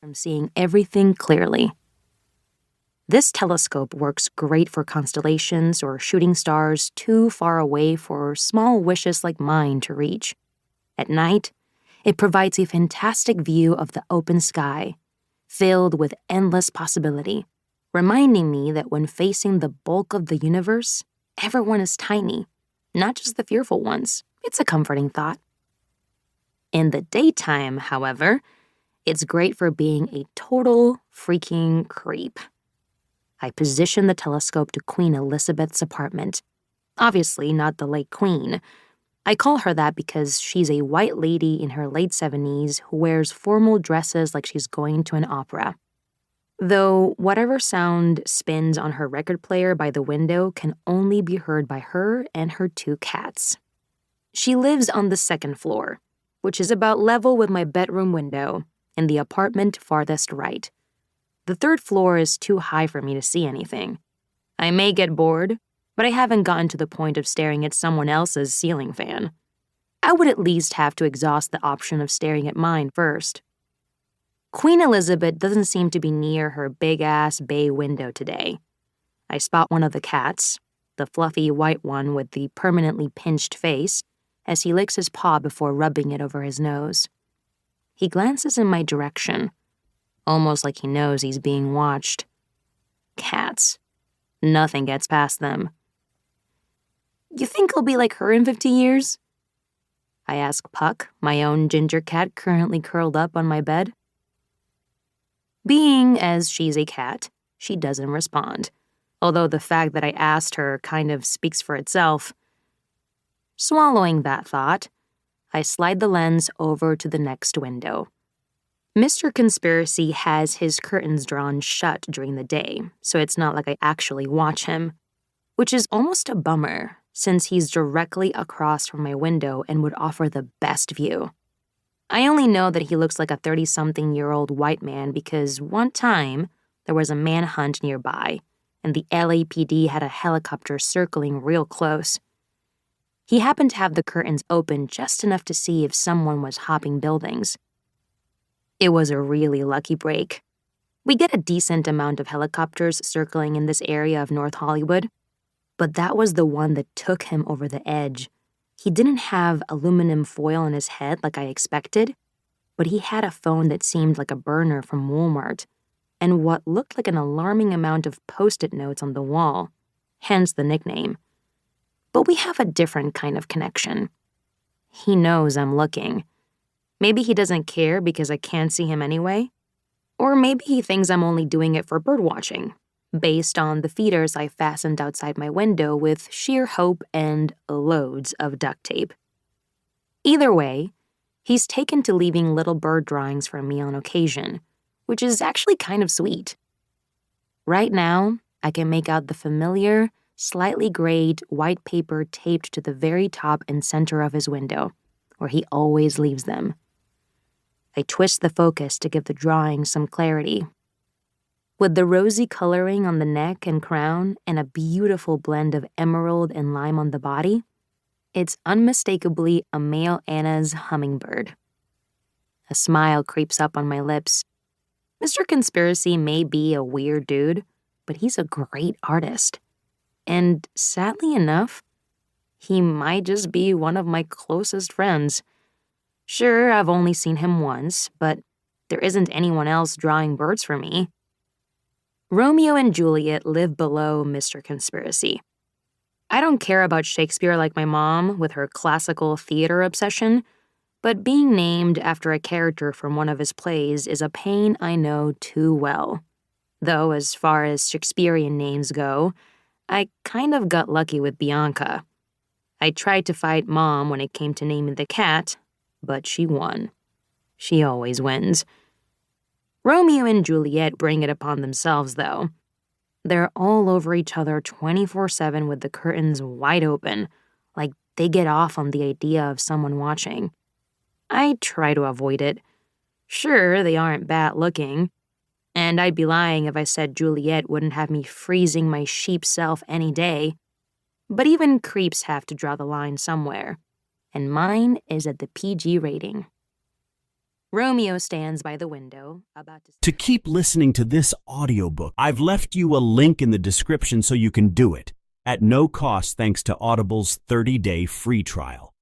from seeing everything clearly. This telescope works great for constellations or shooting stars too far away for small wishes like mine to reach. At night, it provides a fantastic view of the open sky, filled with endless possibility, reminding me that when facing the bulk of the universe, everyone is tiny, not just the fearful ones. It's a comforting thought. In the daytime, however, it's great for being a total freaking creep. I position the telescope to Queen Elizabeth's apartment. Obviously, not the late Queen. I call her that because she's a white lady in her late 70s who wears formal dresses like she's going to an opera. Though whatever sound spins on her record player by the window can only be heard by her and her 2 cats. She lives on the 2nd floor, which is about level with my bedroom window, in the apartment farthest right. The 3rd floor is too high for me to see anything. I may get bored, but I haven't gotten to the point of staring at someone else's ceiling fan. I would at least have to exhaust the option of staring at mine first. Queen Elizabeth doesn't seem to be near her big-ass bay window today. I spot one of the cats, the fluffy white one with the permanently pinched face, as he licks his paw before rubbing it over his nose. He glances in my direction, almost like he knows he's being watched. Cats. Nothing gets past them. "You think I'll be like her in 50 years?" I ask Puck, my own ginger cat currently curled up on my bed. Being as she's a cat, she doesn't respond, although the fact that I asked her kind of speaks for itself. Swallowing that thought, I slide the lens over to the next window. Mr. Conspiracy has his curtains drawn shut during the day, so it's not like I actually watch him, which is almost a bummer since he's directly across from my window and would offer the best view. I only know that he looks like a 30-something-year-old white man because one time there was a manhunt nearby, and the LAPD had a helicopter circling real close. He happened to have the curtains open just enough to see if someone was hopping buildings. It was a really lucky break. We get a decent amount of helicopters circling in this area of North Hollywood, but that was the one that took him over the edge. He didn't have aluminum foil on his head like I expected, but he had a phone that seemed like a burner from Walmart, and what looked like an alarming amount of Post-it notes on the wall, hence the nickname. But we have a different kind of connection. He knows I'm looking. Maybe he doesn't care because I can't see him anyway. Or maybe he thinks I'm only doing it for birdwatching, based on the feeders I fastened outside my window with sheer hope and loads of duct tape. Either way, he's taken to leaving little bird drawings for me on occasion, which is actually kind of sweet. Right now, I can make out the familiar, slightly grayed white paper taped to the very top and center of his window, where he always leaves them. I twist the focus to give the drawing some clarity. With the rosy coloring on the neck and crown and a beautiful blend of emerald and lime on the body, it's unmistakably a male Anna's hummingbird. A smile creeps up on my lips. Mr. Conspiracy may be a weird dude, but he's a great artist. And sadly enough, he might just be one of my closest friends. Sure, I've only seen him once, but there isn't anyone else drawing birds for me. Romeo and Juliet live below Mr. Conspiracy. I don't care about Shakespeare like my mom with her classical theater obsession, but being named after a character from one of his plays is a pain I know too well. Though as far as Shakespearean names go, I kind of got lucky with Bianca. I tried to fight Mom when it came to naming the cat, but she won. She always wins. Romeo and Juliet bring it upon themselves, though. They're all over each other 24/7 with the curtains wide open, like they get off on the idea of someone watching. I try to avoid it. Sure, they aren't bad looking, and I'd be lying if I said Juliet wouldn't have me freezing my sheep self any day. But even creeps have to draw the line somewhere, and mine is at the PG rating. Romeo stands by the window, about to... To keep listening to this audiobook, I've left you a link in the description so you can do it, at no cost thanks to Audible's 30-day free trial.